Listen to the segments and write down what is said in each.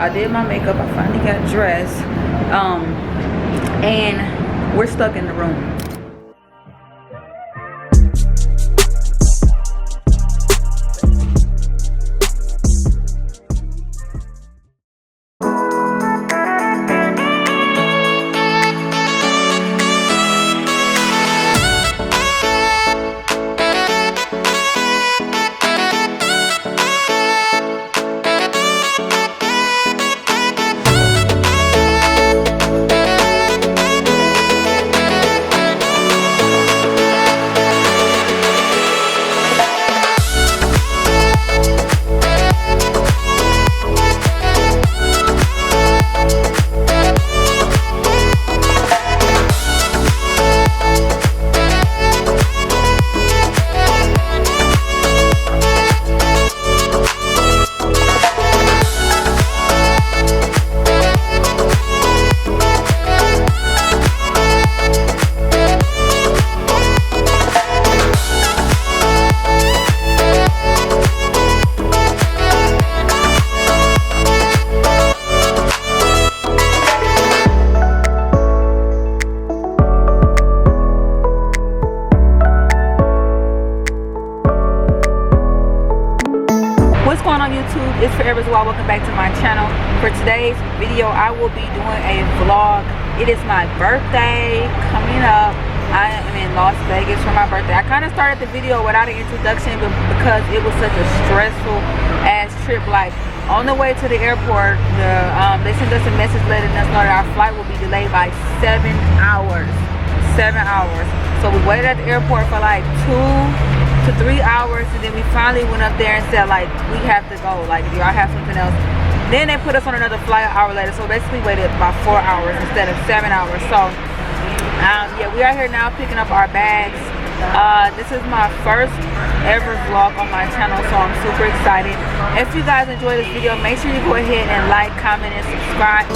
I did my makeup. I finally got dressed. And we're stuck in the room. What's going on YouTube? It's Forever Zoa. Welcome back to my channel. For today's video, I will be doing a vlog. It is my birthday coming up. I am in Las Vegas for my birthday. I kind of started the video without an introduction because it was such a stressful ass trip. Like on the way to the airport, they sent us a message letting us know that our flight will be delayed by 7 hours. 7 hours. So we waited at the airport for like 2 to 3 hours, and then we finally went up there and said like we have to go, like do y'all have something else? Then they put us on another flight an hour later, so basically waited about 4 hours instead of 7 hours. So yeah, we are here now picking up our bags. This is my first ever vlog on my channel, so I'm super excited. If you guys enjoy this video, make sure you go ahead and like, comment, and subscribe.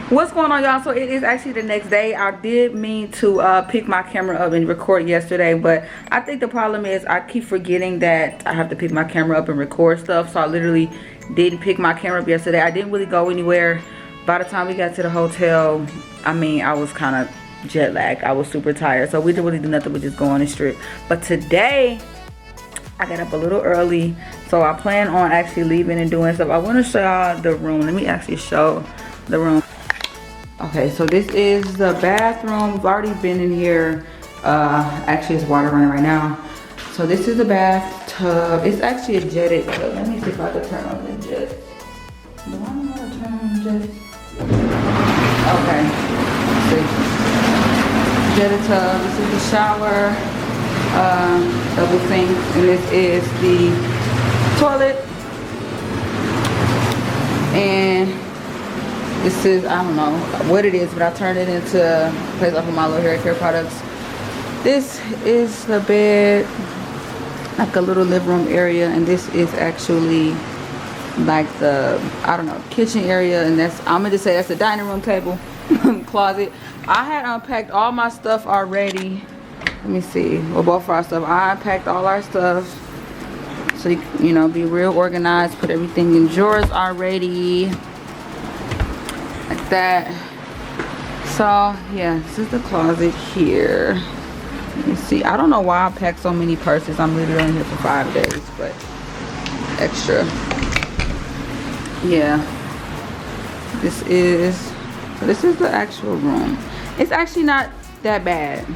What's going on, y'all? So it is actually the next day. I did mean to pick my camera up and record yesterday, but I think the problem is I keep forgetting that I have to pick my camera up and record stuff. So I literally didn't pick my camera up yesterday. I didn't really go anywhere. By the time we got to the hotel, I mean, I was kind of jet lagged. I was super tired, so we didn't really do nothing but just go on the strip. But today I got up a little early, so I plan on actually leaving and doing stuff. I want to show y'all the room. Let me actually show the room. Okay, so this is the bathroom. We've already been in here. Actually, it's water running right now. So this is the bathtub. It's actually a jetted tub. Let me see if I can turn on the jet. Do I know how to turn on the jet? Okay, let's see. Jetted tub. This is the shower, double sink, and this is the toilet. And this is, I don't know what it is, but I turned it into a place off of my little hair care products. This is the bed, like a little living room area, and this is actually like the, I don't know, kitchen area, and that's, I'm gonna just say that's the dining room table, closet. I had unpacked all my stuff already. Let me see, well, both of our stuff. I unpacked all our stuff, so you know, be real organized, put everything in drawers already. Like that. So yeah, this is the closet here. Let me see. I don't know why I packed so many purses. I'm literally only here for 5 days, but extra. Yeah. This is the actual room. It's actually not that bad.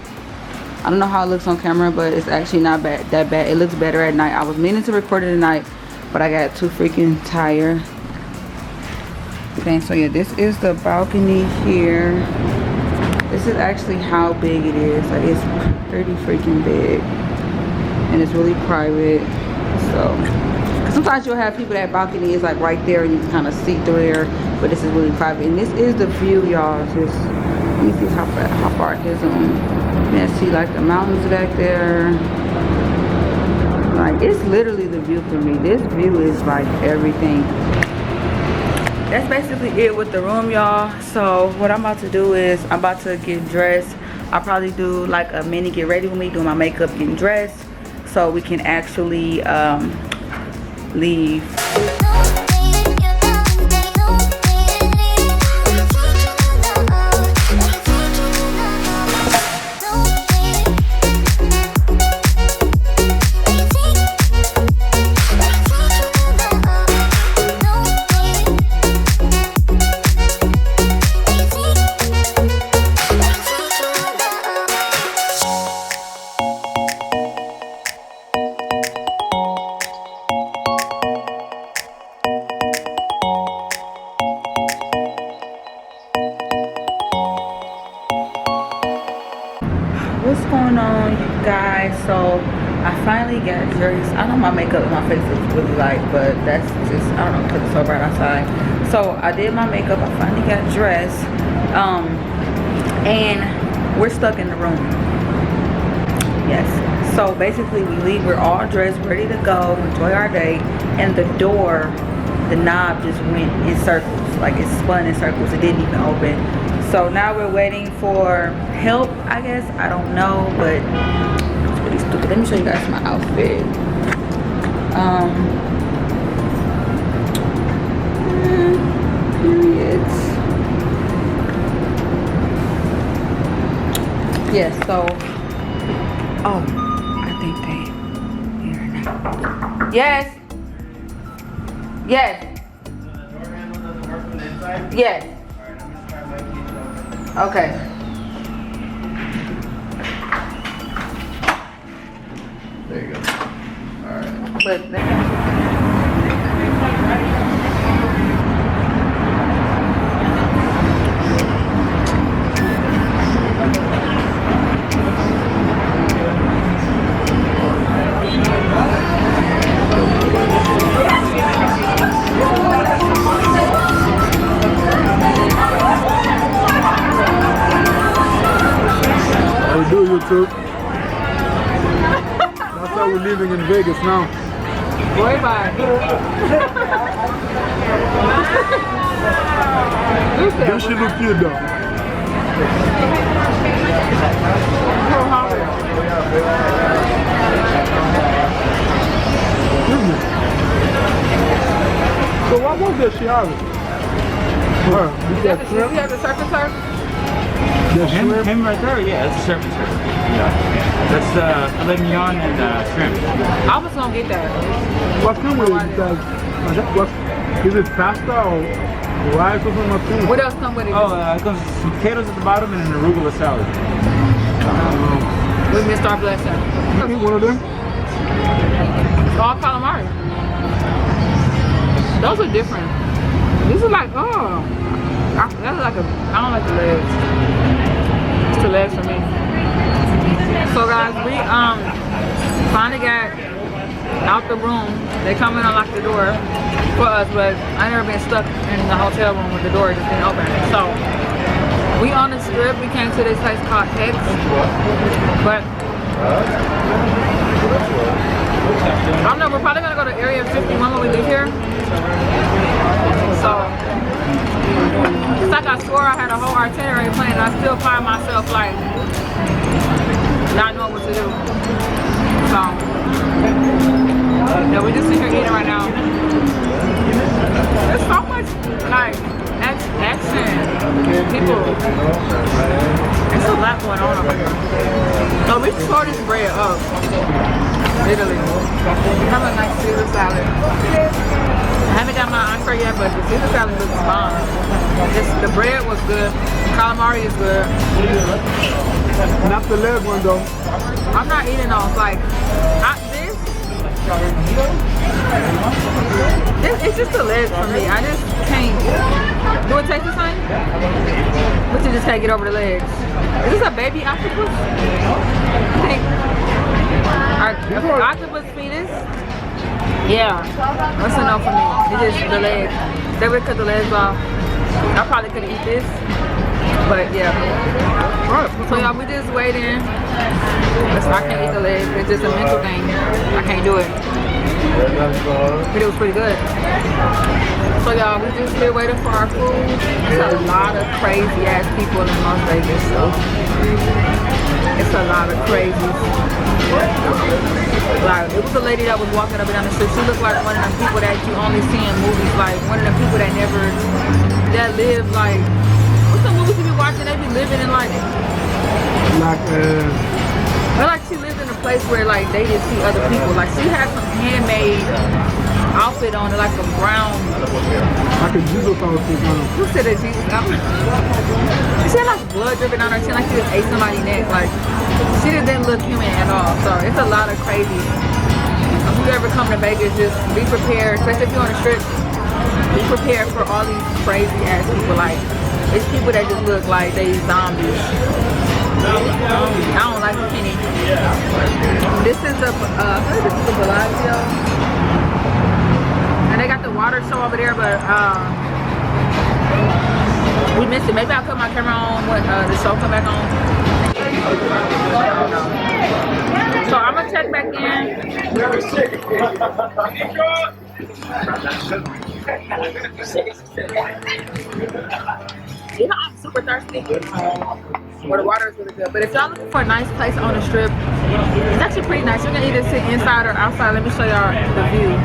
I don't know how it looks on camera, but it's actually not that bad. It looks better at night. I was meaning to record it at night, but I got too freaking tired. Okay, so yeah, this is the balcony here. This is actually how big it is. Like, it's pretty freaking big, and it's really private. So, cause sometimes you'll have people that balcony is like right there, and you can kind of see through there. But this is really private, and this is the view, y'all. Just let me see how far it is on. You can see like the mountains back there. Like, it's literally the view for me. This view is like everything. that's basically it with the room, y'all. So what I'm about to do is I'm about to get dressed. I'll probably do like a mini get ready with me, doing my makeup, getting dressed, so we can actually leave. What's going on, you guys? So I finally got dressed. I know my makeup and my face is really light, but that's just, I don't know, because it's so bright outside. So I did my makeup. I finally got dressed, and we're stuck in the room. Yes. So basically we leave, we're all dressed, ready to go, enjoy our day, and the door, the knob just went in circles, like it spun in circles. It didn't even open. So now we're waiting for help, I guess. I don't know, but it's really stupid. Let me show you guys my outfit. Periods. Yes, so, oh, I think they here now. Yes. Yes. Yes. Okay. There you go. Alright. But YouTube. That's how we're living in Vegas now. boy, bye. This should look cute though. So what was this she having? You have the surf and turf? Him right there, yeah, that's a surf and turf. Yeah. That's filet mignon and shrimp. I was gonna get that. What come with it? Is it pasta or rice or something? What else come with it? Oh, it comes with some potatoes at the bottom and an arugula salad. We missed our blessing. One of them? All calamari. Those are different. This is like, oh, that's like a, I don't like the legs. It's the legs for me. So guys, we finally got out the room. They come in and unlock the door for us, but I never been stuck in the hotel room with the door just didn't open. So we on the strip. We came to this place called X, but I don't know. We're probably gonna go to Area 51 when we leave here. So it's like I swore I had a whole itinerary planned. I still find myself like not knowing what to do. So yeah, we're just sitting here eating right now. There's so much like action, people. There's a lot going on over here. So we tore this bread up. Literally. Have a nice Caesar salad. I haven't got my entree yet, but the Caesar salad looks bomb. The bread was good. The calamari is good. Not the leg one though. I'm not eating those. Like, it's just the legs for me. I just can't. Do it taste the same? But you just can't get over the legs. Is this a baby octopus? I think. Our octopus fetus? Yeah. That's a no for me. It's just the legs. They would cut the legs off. I probably couldn't eat this. But yeah. So y'all, we just waiting. I can't eat the legs. It's just a mental thing. I can't do it. But it was pretty good. So y'all, we just here waiting for our food. It's a lot of crazy ass people in Las Vegas, so it's a lot of crazies. Like, it was a lady that was walking up and down the street. She looked like one of them people that you only see in movies, like one of the people that live like, what's the movies you be watching? They be living in like but like she lived in a place where like they didn't see other people. Like she had some handmade outfit on, like a brown. Like a Jesus outfit on. Who said a Jesus outfit? She had like blood dripping on her chin, like she just ate somebody's neck. Like she just didn't look human at all. So it's a lot of crazy. If you ever come to Vegas, just be prepared, especially if you're on the strip. Be prepared for all these crazy ass people. Like it's people that just look like they zombies. I don't like any. This is the Bellagio, and they got the water show over there, but we missed it. Maybe I'll put my camera on when the show come back on. So I'm gonna check back in. You know, I'm super thirsty. Well, the water is really good. But if y'all looking for a nice place on the strip, it's actually pretty nice. You can either sit inside or outside. Let me show y'all the view.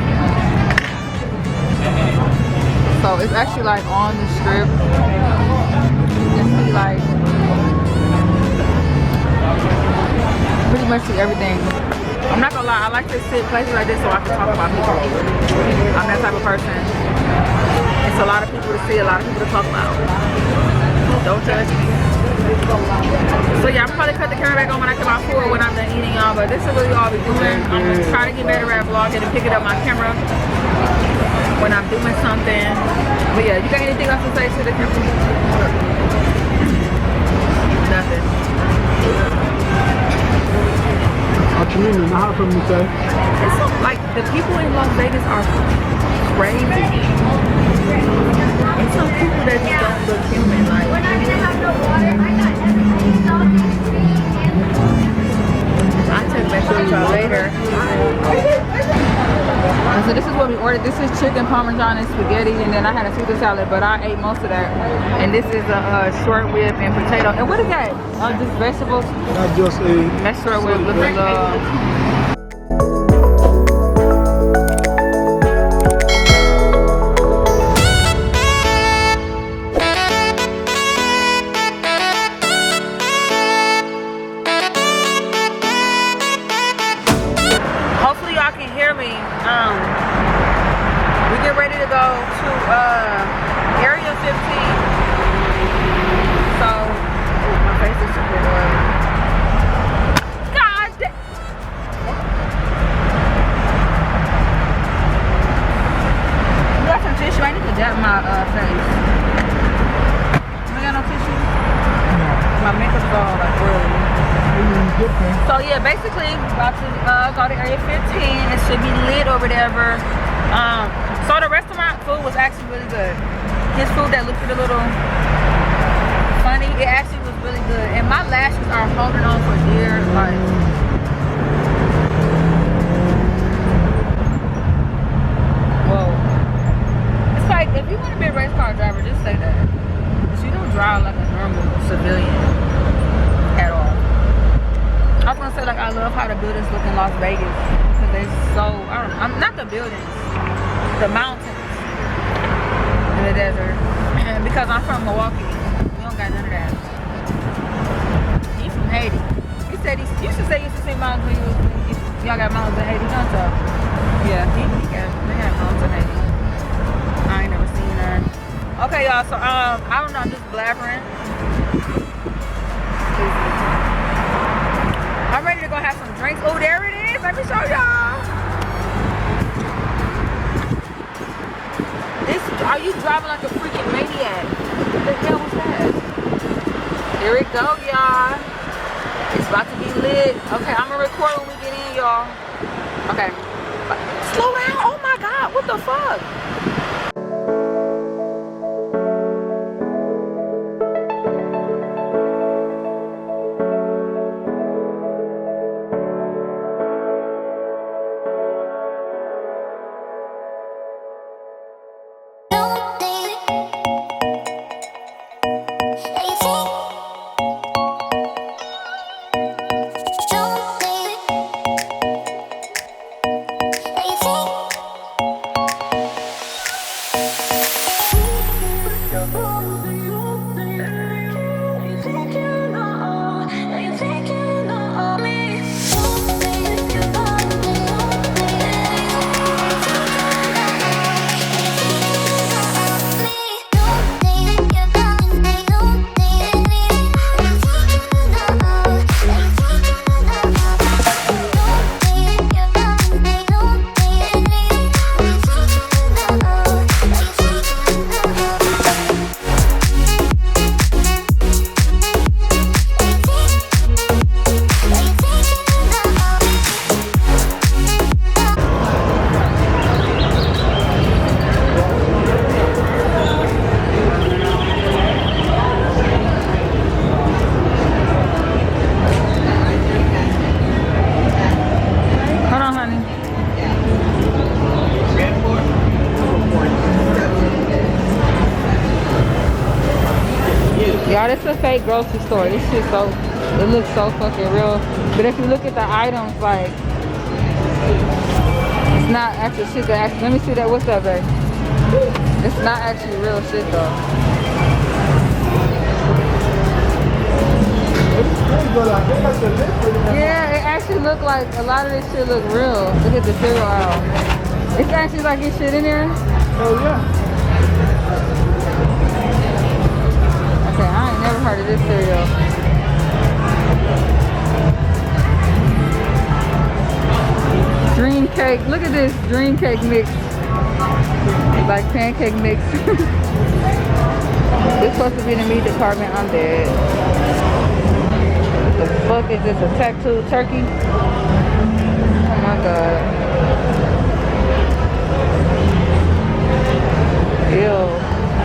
So it's actually like on the strip. You can see like pretty much see everything. I'm not gonna lie, I like to sit places like this so I can talk about people. I'm that type of person. It's a lot of people to see, a lot of people to talk about. Don't judge me. So yeah, I'm probably cut the camera back on when I get my food when I'm done eating, y'all. But this is really all I'll be doing. I'm gonna try to get better at vlogging and picking up my camera when I'm doing something. But yeah, you got anything else to say to the camera? Nothing. What you mean? Not something to say. It's so, like the people in Las Vegas are crazy. It's some people that just don't look human. Like, I'll check back with y'all later. So this is what we ordered. This is chicken parmesan and spaghetti, and then I had a Caesar salad, but I ate most of that. And this is a short rib and potato. And what is that? Just vegetables? Not just a. That's short rib with the hopefully y'all can hear me. We get ready to go to area 15. So my face is super oily. God damn. You got some tissue? I need to dab my face. You got no tissue? No. My makeup's all like oily. So yeah, basically about to go to area 15. It should be lit over there. So the restaurant food was actually really good. His food that looked a little funny, it actually was really good. And my lashes are holding on for dear life. Whoa. It's like if you want to be a race car driver, just say that. But you don't drive like a normal civilian at all. I was gonna say, like, I love how the buildings look in Las Vegas because they're so, I don't know, not the buildings, the mountains in the desert. And because I'm from Milwaukee, we don't got none of that. He's from Haiti. He said you should say you used to see mountains when y'all got mountains in Haiti, don't y'all? Yeah, they got mountains in Haiti. I ain't never seen none. Okay, y'all. So I don't know. I'm just blabbering. I'm ready to go have some drinks. Oh, there it is. Let me show y'all. Are you driving like a freaking maniac? What the hell was that? Here it go, y'all. It's about to be lit. Okay, I'm gonna record when we get in, y'all. Okay. Slow down. Oh my God. What the fuck? Y'all, this is a fake grocery store. This shit so, it looks so fucking real. But if you look at the items, like, it's not actual shit that actually, let me see that, what's up, babe? It's not actually real shit though. Yeah, it actually look like, a lot of this shit look real. Look at the cereal aisle. It's actually like this shit in there. Oh yeah. Okay, I ain't never heard of this cereal. Dream cake. Look at this dream cake mix. Like pancake mix. This supposed to be in the meat department. I'm dead. What the fuck is this? A tattoo turkey? Oh my god. Ew.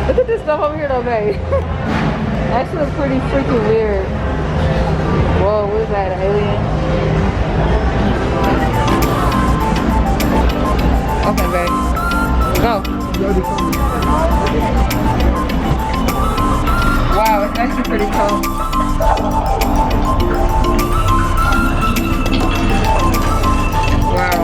Look at this stuff over here though, babe. That shit looks pretty freaking weird. Whoa, what is that? An alien? Okay, babe. Go. Wow, it's actually pretty cool. Wow.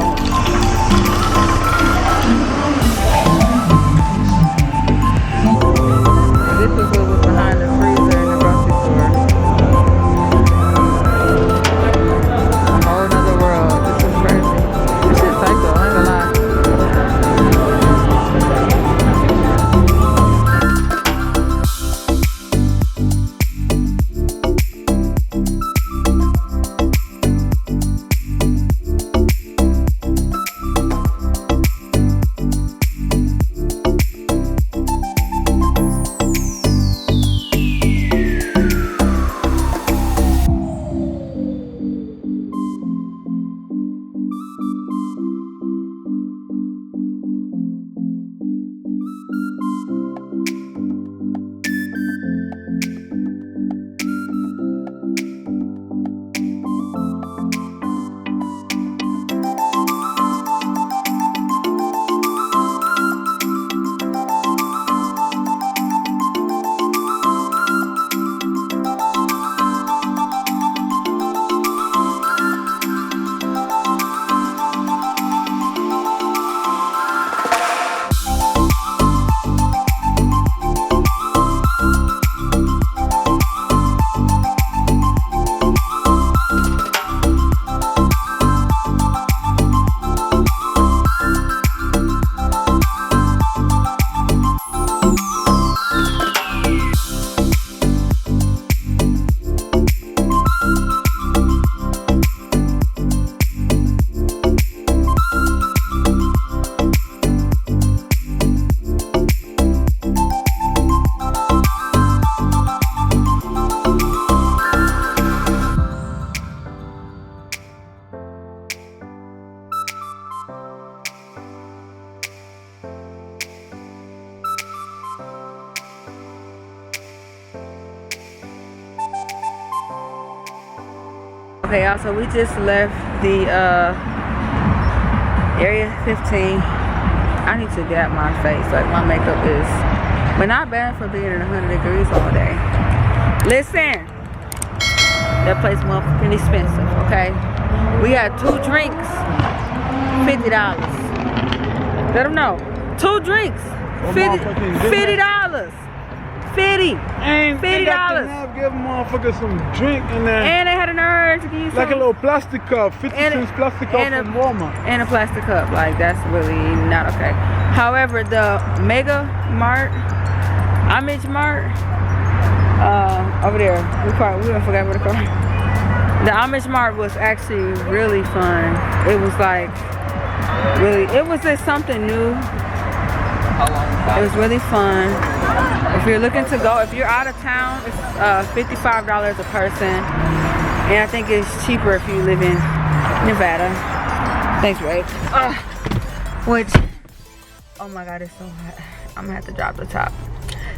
This is what was behind the freezer in the grocery store. A whole nother world. This is crazy. This shit's psycho, I ain't gonna lie. Okay, y'all, so we just left the area 15. I need to get my face, like my makeup is, but not bad for being in 100 degrees all day. Listen, that place motherfucking expensive, okay? We got 2 drinks, $50. Let them know. 2 drinks, $50. And $50. Give a motherfucker some drink in there. And they had an urge to give you some. Like a little plastic cup, 50 cents plastic cup from Walmart. And a plastic cup, like that's really not okay. However, the Mega Mart, Image Mart, over there, we forgot where the car. The Amish Mart was actually really fun. It was like it was just something new. It was really fun. If you're looking to go, if you're out of town, it's $55 a person. And I think it's cheaper if you live in Nevada. Thanks, Ray. Which, oh my God, it's so hot. I'm gonna have to drop the top.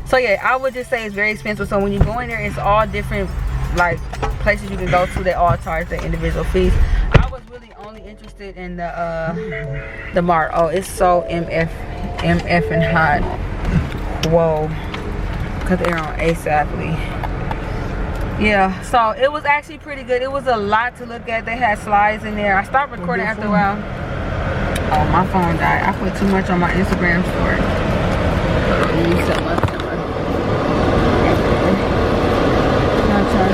So yeah, I would just say it's very expensive. So when you go in there, it's all different like places you can go to. They all charge their individual fees. I was really only interested in the Mart. Oh, it's so MF and hot. Whoa. Because they're on ASAPly. Yeah, so it was actually pretty good. It was a lot to look at. They had slides in there. I stopped recording after a while. Oh, my phone died. I put too much on my Instagram story.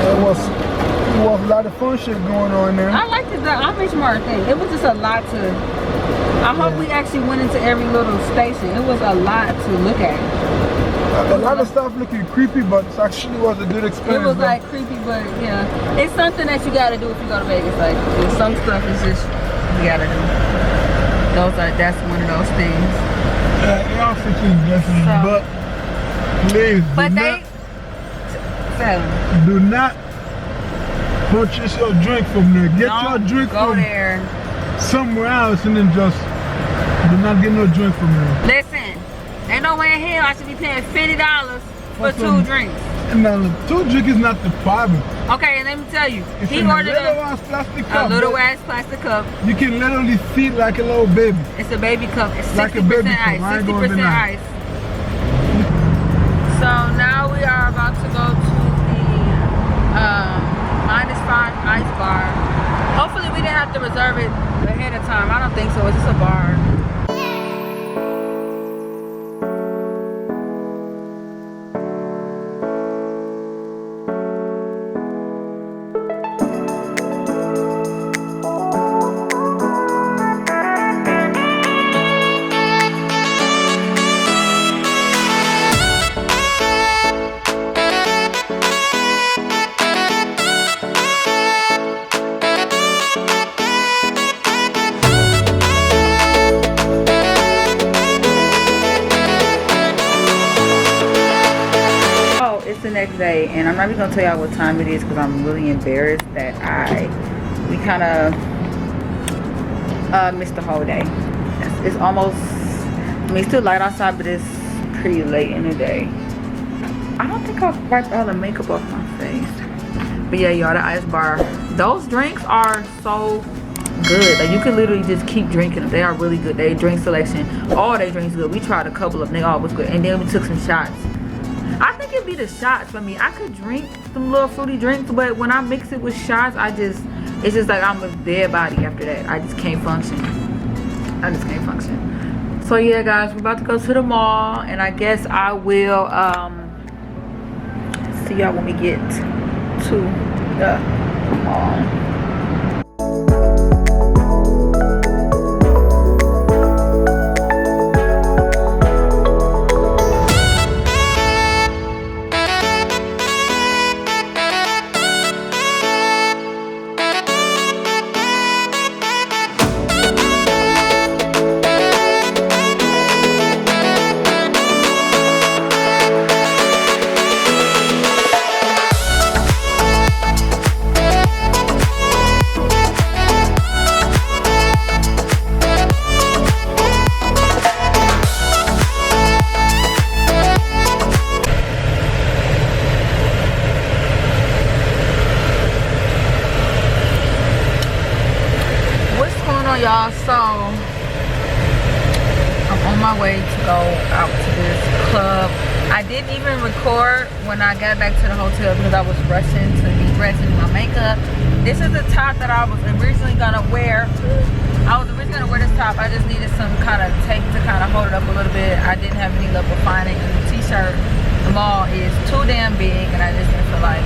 It was a lot of fun shit going on there. I liked the Omnismart thing. It was just a lot to. I hope we actually went into every little station. It was a lot to look at. A lot of stuff looking creepy, but it actually was a good experience. It was like creepy, but yeah, it's something that you gotta do if you go to Vegas. Like some stuff is just you gotta do. That's one of those things. Yeah, y'all freaking definitely. So, but please, do not purchase your drink from there. Get your drink from there somewhere else, and then just do not get no drink from there. Listen, ain't no way in hell I should be paying $50 for 2 drinks. No, 2 drinks is not the problem. Okay, and let me tell you, It's he in ordered a little ass plastic cup. A little ass plastic cup. You can literally feed like a little baby. It's a baby cup. It's 60% Like a baby cup. ice. I ain't gonna 60% deny. ice. So now we are about to go to the -5 ice bar. Hopefully we didn't have to reserve it ahead of time. I don't think so. It's just a bar. The next day, and I'm not even gonna tell y'all what time it is because I'm really embarrassed that we kind of missed the whole day. It's almost, I mean, it's still light outside, but it's pretty late in the day. I don't think I'll wipe all the makeup off my face, but yeah, y'all, the ice bar, those drinks are so good. Like, you can literally just keep drinking them. They are really good. They drink selection, all they drinks good. We tried a couple of them, they all was good, and then we took some shots. I think it'd be the shots for me. I could drink some little fruity drinks, but when I mix it with shots, it's just like I'm a dead body after that. I just can't function. So yeah, guys, we're about to go to the mall, and I guess I will see y'all when we get to the mall. Y'all, so I'm on my way to go out to this club. I didn't even record when I got back to the hotel because I was rushing to be dressed and do my makeup. This is the top that I was originally gonna wear. I was originally gonna wear this top. I just needed some kind of tape to kind of hold it up a little bit. I didn't have any luck with finding it. The t-shirt, the mall is too damn big, and I just didn't feel like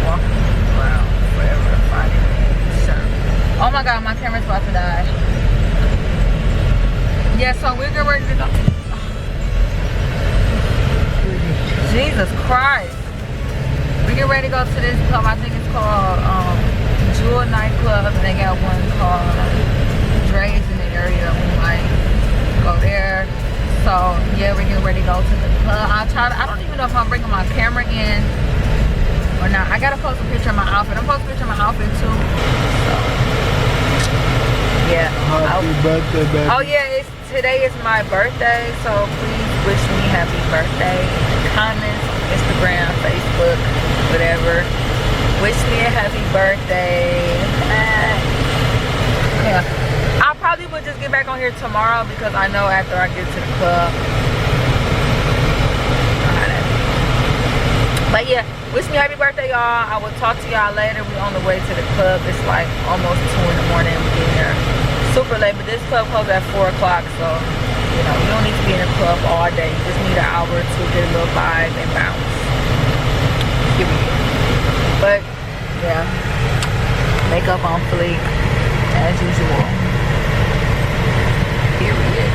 walking around forever finding a shirt. Oh my god, my camera's about to die. Yeah, so we're getting ready to go. Jesus Christ. We get ready to go to this club. I think it's called Jewel Nightclub, and they got one called Dre's in the area. We might go there. So yeah, we're getting ready to go to the club. I don't even know if I'm bringing my camera in or not. I gotta post a picture of my outfit. I'm posting a picture of my outfit too. So yeah. Happy birthday, baby. Oh yeah, today is my birthday, so please wish me happy birthday. Comments, Instagram, Facebook, whatever. Wish me a happy birthday. Yeah. I probably will just get back on here tomorrow because I know after I get to the club. But yeah, wish me happy birthday, y'all. I will talk to y'all later. We're on the way to the club. It's like almost 2 in the morning. We're getting there super late, but this club closes at 4 o'clock, so you know, you don't need to be in a club all day. You just need an hour to get a little vibe and bounce. But yeah, makeup on fleek as usual. Period.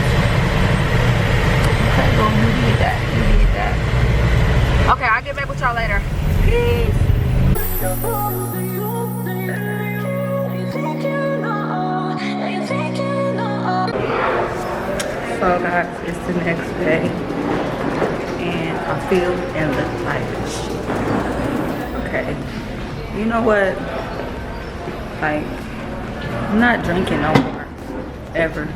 Okay, boom, you did that. You did that. Okay, I'll get back with y'all later. Peace. So guys, it's the next day and I feel and look like shit. Okay, you know what? Like, I'm not drinking no more, ever.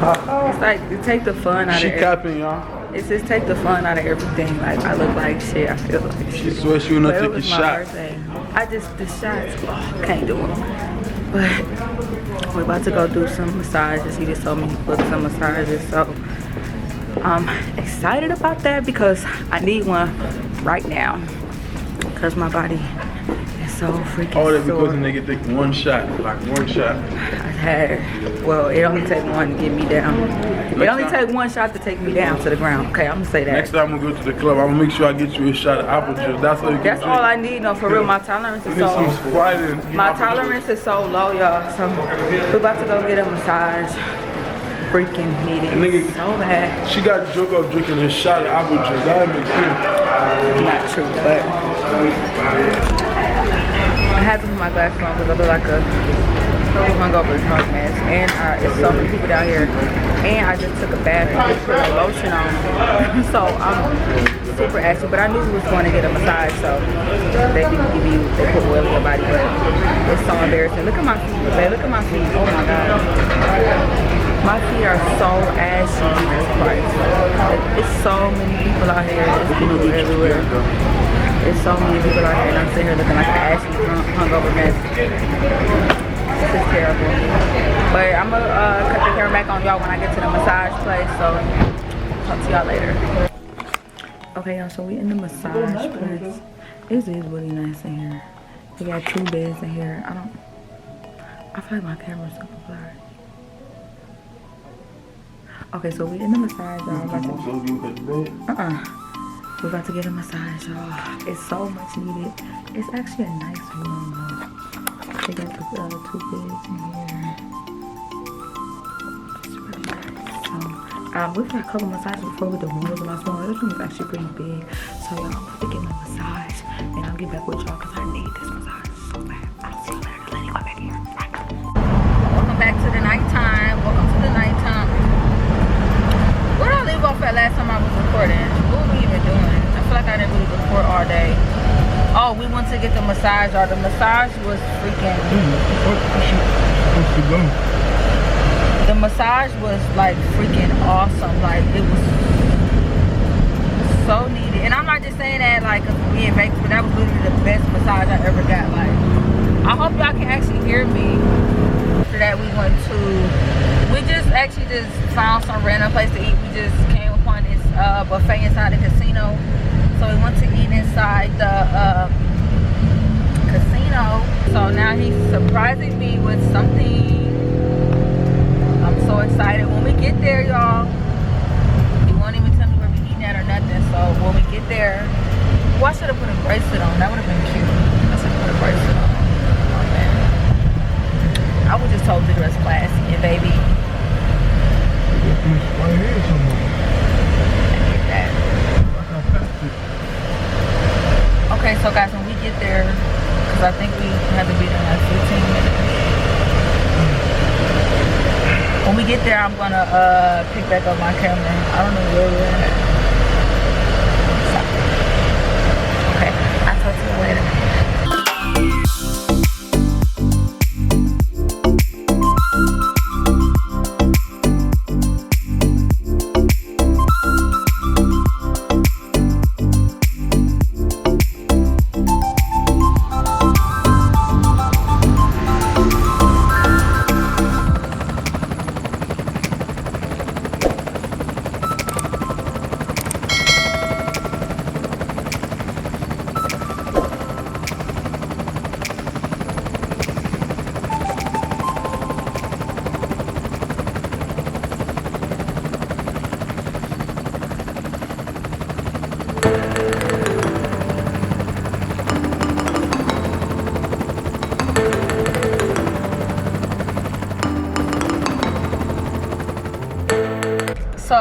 It's like, it take the fun out of She everything. capping, y'all. It's just take the fun out of everything. Like, I look like shit, I feel like shit. She swears she wanna But it take a was my shot. birthday. I just, the shots, oh, can't do them. But we're about to go do some massages. He just told me to book some massages, so I'm excited about that because I need one right now because my body is so freaking All that sore. because a nigga take one shot, like one shot. I had, well, it only take one to get me down. It only take one shot to take me down to the ground. Okay, I'm gonna say that. Next time we go to the club, I'm gonna make sure I get you a shot of apple juice. That's all you can That's drink. all I need, no, for real. My tolerance is Need some so, Sprite and my apple juice. tolerance is so low, y'all. So we're about to go get a massage. Freaking need it Nigga, so bad. she got joke of drinking a shot of apple juice. That makes sense. Not true, but I had to put my glasses on because I look like a hungover drunk mess. And it's so many people down here. And I just took a bath and just put a lotion on. So I'm super ashy. But I knew we was going to get a massage, so they didn't give you, they put oil in your body. But it's so embarrassing. Look at my feet, babe. Look at my feet. Oh my God. My feet are so ashy, Jesus Christ. It's so many people out here. There's people everywhere. There's so many people out here, and I'm sitting here looking like an ashy, drunk, hungover mess. This is terrible. But I'm gonna cut the camera back on y'all when I get to the massage place. So talk to y'all later. Okay, y'all. So we in the massage place. This is really nice in here. We got 2 beds in here. I feel like my camera's super blurry. Okay, so we in the massage, y'all. We're about to get a massage, y'all. It's so much needed. It's actually a nice room, though. They got the 2 beds in here. It's really nice. So, we've had a couple massages before with the windows and my small. This room is actually pretty big. So, y'all, I'm about to get my massage, and I'll get back with y'all because I need this massage so bad. I'll see you later. Let me go back here. Bye. Welcome back to the nighttime. Welcome to the nighttime. Where did I leave off at last time I was recording? What were we even doing? I feel like I didn't really record all day. Oh, we went to get the massage. Or the massage was freaking. The massage was like freaking awesome. Like it was so needed. And I'm not just saying that like being Vegas, but that was literally the best massage I ever got. Like I hope y'all can actually hear me. After that, we went to. We just found some random place to eat. We just came upon this buffet inside the casino. So we went to eat inside the casino. So now he's surprising me with something. I'm so excited. When we get there, y'all, he won't even tell me where we're eating at or nothing. So when we get there, well, I should have put a bracelet on. That would have been cute. I should have put a bracelet on. Oh, man. I was just told to dress classy, and baby. Okay, so guys, when we get there, because I think we have to be there in like 15 minutes. When we get there, I'm gonna pick back up my camera. I don't know where we're at. Okay, I'll talk to you later.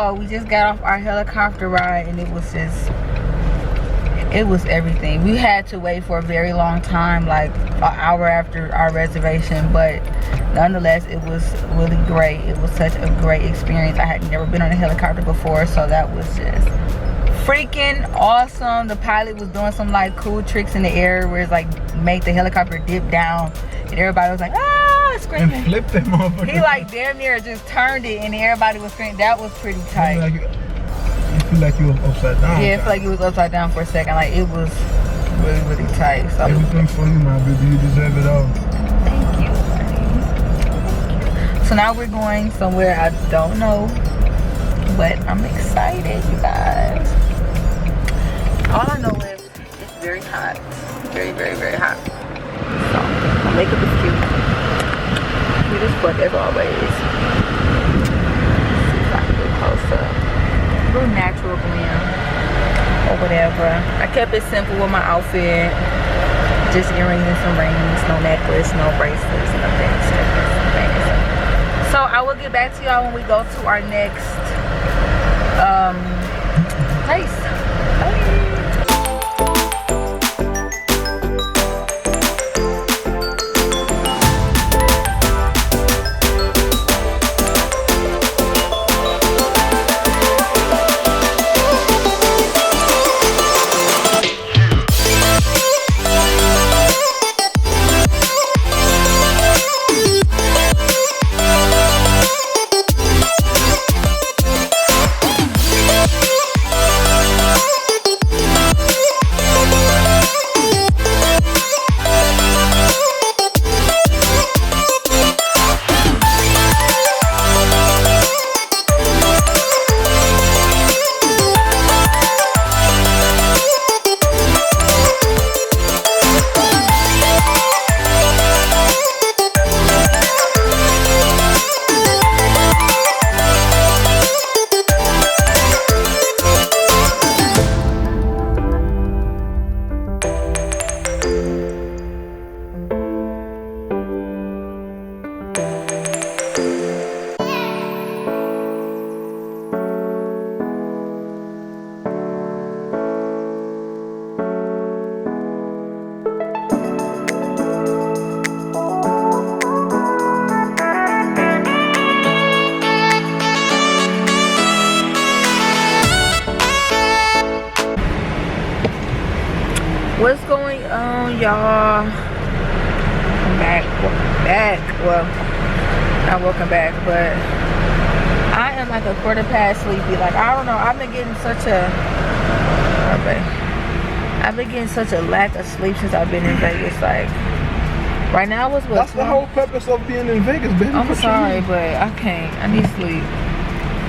So we just got off our helicopter ride and it was everything. We had to wait for a very long time, like an hour after our reservation, but nonetheless it was really great. It was such a great experience. I had never been on a helicopter before, so that was just freaking awesome. The pilot was doing some like cool tricks in the air where it's like make the helicopter dip down and everybody was like ah screaming and flipped them over. He like damn near just turned it and everybody was screaming. That was pretty tight. You feel like you was upside down. Yeah, it felt like you was upside down for a second. Like it was really, really tight. So everything for you, my baby. You deserve it all. Thank you, buddy. So now we're going somewhere I don't know, but I'm excited, you guys. All I know is it's very hot. Very, very, very hot. So my makeup is cute. Cute as fuck as always. Let's see if I can get closer. Little natural glam or whatever. I kept it simple with my outfit. Just earrings and some rings, no necklace, no bracelets, nothing. So I will get back to y'all when we go to our next place. Bye. What's going on, y'all? I'm back. Well, not welcome back, but I am like a quarter past sleepy. Like I don't know. I've been getting such a lack of sleep since I've been in Vegas. Like right now was what? That's the whole purpose of being in Vegas, baby. I'm sorry, but I can't. I need sleep.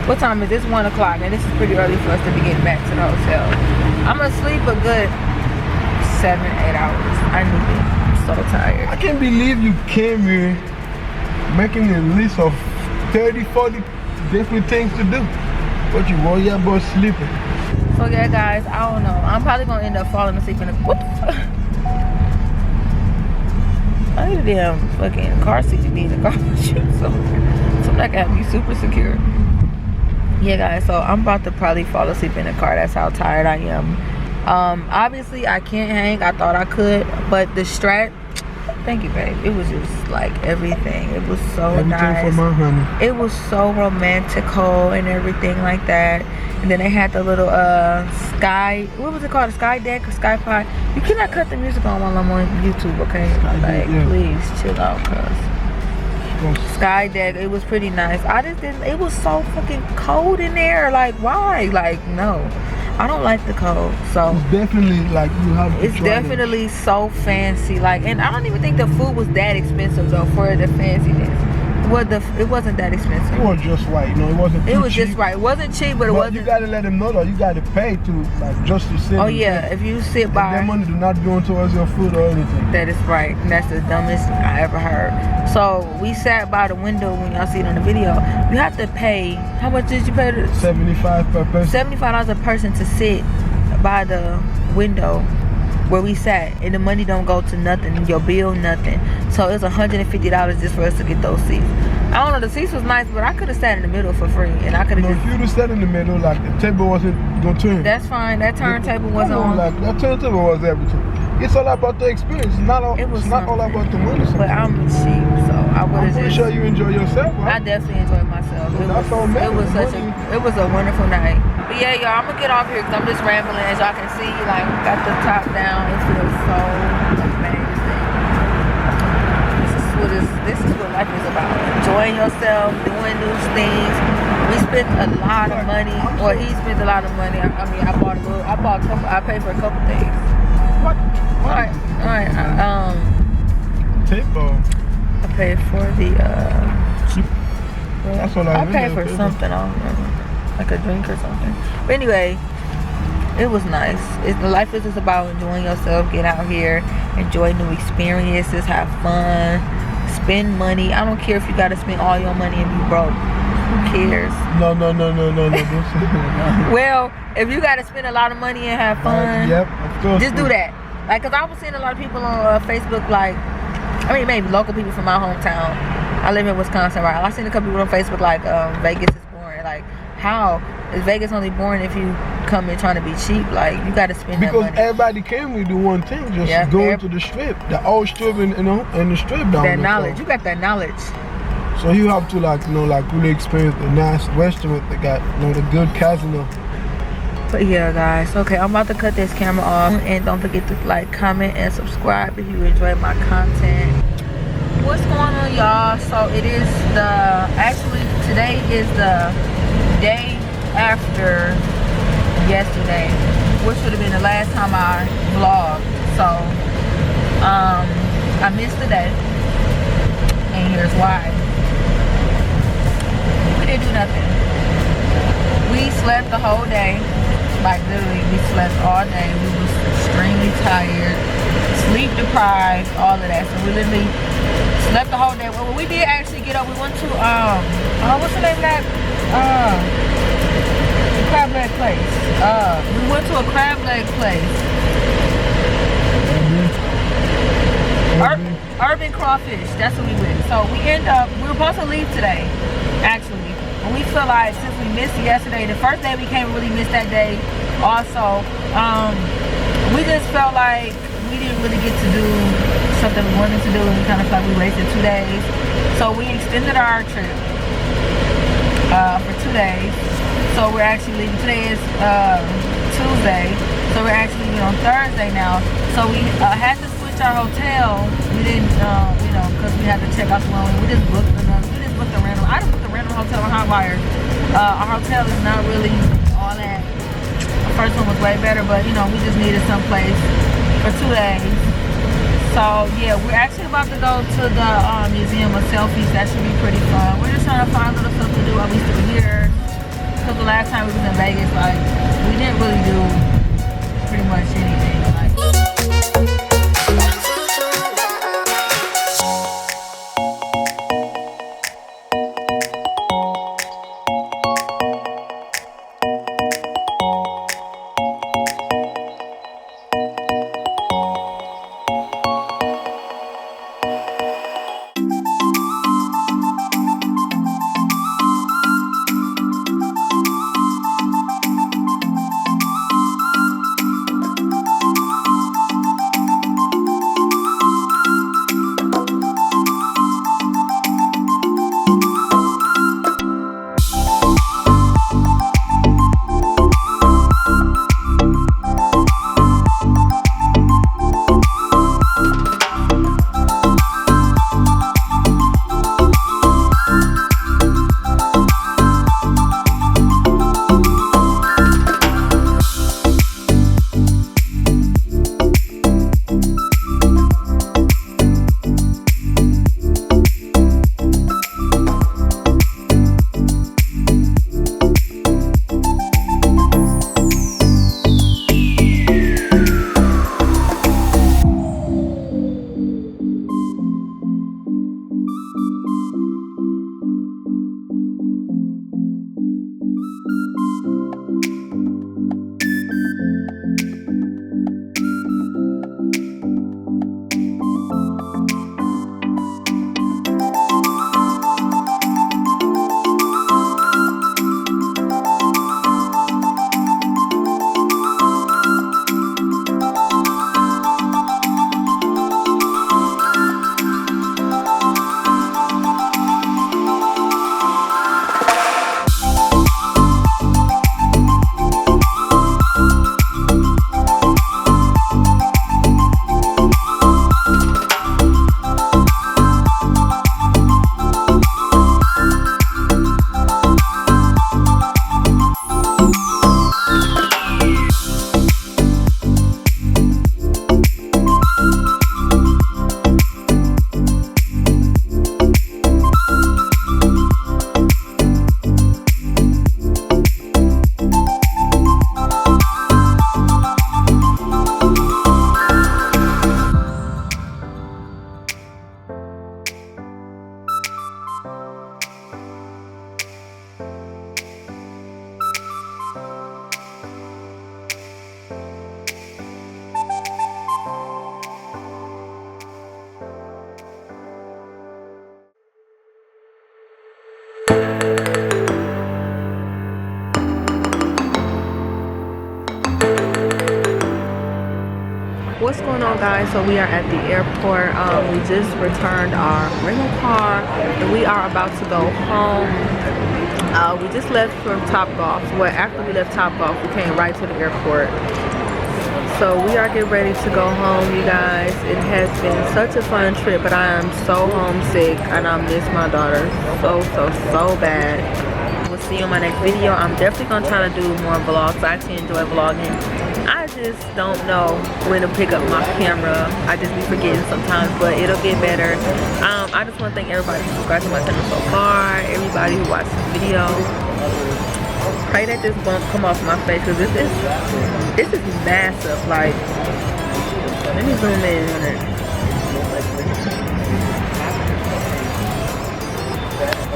What time is this? 1 o'clock, and this is pretty early for us to be getting back to the hotel. I'm gonna sleep a good 7-8 hours. I need it. I'm so tired. I can't believe you came here making a list of 30-40 different things to do, but you were your boy sleeping. So yeah, guys, I don't know. I'm probably gonna end up falling asleep in the what the fuck? I need a damn fucking car seat to be in the car with you. So like I have to be super secure. Yeah, guys. So I'm about to probably fall asleep in the car. That's how tired I am. Obviously I can't hang. I thought I could, but the strap, thank you, babe, it was just like everything. It was so everything nice for my honey. It was so romantical and everything like that. And then they had the little sky, what was it called, a sky deck or sky pod. You cannot cut the music on while I'm on YouTube, okay? Like please chill out, cuz sky deck, it was pretty nice. I just didn't, it was so fucking cold in there. Like why? Like no, I don't like the cold. So it's definitely like you have to it's definitely it. So fancy. Like, and I don't even think the food was that expensive though for the fanciness. Well, it wasn't that expensive. It was just right, you know. It wasn't. Too it was cheap. just right. It wasn't cheap, but it wasn't. You gotta let them know though. You gotta pay to like just to sit. Oh yeah, if you sit by. That money do not go towards your food or anything. That is right. And that's the dumbest I ever heard. So we sat by the window when y'all see it on the video. You have to pay. How much did you pay? $75 per person. $75 a person to sit by the window where we sat, and the money don't go to nothing, your bill, nothing. So it's $150 just for us to get those seats. I don't know, the seats was nice, but I could have sat in the middle for free, and I could No, have if you'd have sat in the middle, like the table wasn't gonna turn. That's fine. That turntable was Come on. Like that turntable was everything. It's all about the experience. It's not all. It's not all about the money. But I'm cheap, so I would have I'm pretty just. sure you enjoy yourself, I right? definitely enjoyed myself. It was such a. It was a wonderful night. But yeah, y'all, I'm gonna get off here because I'm just rambling. As y'all can see, like got the top down. It feels so amazing. This is what life is about. Enjoying yourself, doing new things. We spent a lot of money, or he spent a lot of money. I mean, I paid for a couple things. What? All right. Table. I paid for the That's what I paid for something. I don't remember, like a drink or something. But anyway, it was nice. Life is just about enjoying yourself. Get out here, enjoy new experiences, have fun, spend money. I don't care if you got to spend all your money and be broke. Who cares? No. Well, if you got to spend a lot of money and have fun, yep, of course. just do that. Like, cause I was seeing a lot of people on Facebook, like, I mean, maybe local people from my hometown. I live in Wisconsin, right? I seen a couple people on Facebook like, Vegas is boring. Like, how is Vegas only boring if you come in trying to be cheap? Like, you got to spend that money. Because everybody came to do one thing, just going to the strip, the old strip and the strip down there. That knowledge, you got that knowledge. So you have to like really experience the nice restaurant that got the good casino. But yeah, guys, okay, I'm about to cut this camera off, and don't forget to like, comment, and subscribe if you enjoy my content. What's going on, y'all? So it is actually today is the day after yesterday, which would have been the last time I vlogged. So I missed the day, and here's why. We didn't do nothing. We slept the whole day. Like, literally, we slept all day. We was extremely tired, sleep deprived, all of that. So we literally slept the whole day. Well, we did actually get up. We went to what's the name of that? Crab leg place. We went to a crab leg place. Urban Crawfish. That's what we went. So we were supposed to leave today, actually. And we feel like since we missed yesterday, the first day we came, we really missed that day. Also, we just felt like we didn't really get to do something we wanted to do, and we kind of felt like we wasted 2 days. So we extended our trip for 2 days. So we're actually leaving. Today is Tuesday, so we're actually leaving on Thursday now. So we had to switch our hotel. We didn't, because we had to check out some. We just booked a random. I just booked a random hotel on Hotwire. Our hotel is not really all that. The first one was way better, but we just needed some place for 2 days. So yeah, we're actually about to go to the museum of selfies. That should be pretty fun. We're just trying to find little stuff to do while we still here. Because the last time we was in Vegas, like, we didn't really do pretty much anything. Like, what's going on, guys? So we are at the airport. We just returned our rental car and we are about to go home. We just left from Topgolf. Well, after we left Topgolf, we came right to the airport. So we are getting ready to go home, you guys. It has been such a fun trip, but I am so homesick and I miss my daughter so bad. We'll see you in my next video. I'm definitely gonna try to do more vlogs. I actually enjoy vlogging. I just don't know when to pick up my camera. I just be forgetting sometimes, but it'll get better. I just want to thank everybody who subscribed to my channel so far, everybody who watched this video. Pray that this won't come off my face, because this is massive. Like, let me zoom in on it.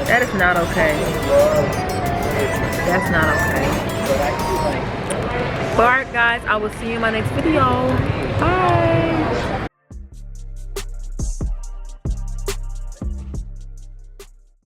That is not okay. That's not okay. Alright guys, I will see you in my next video. Bye.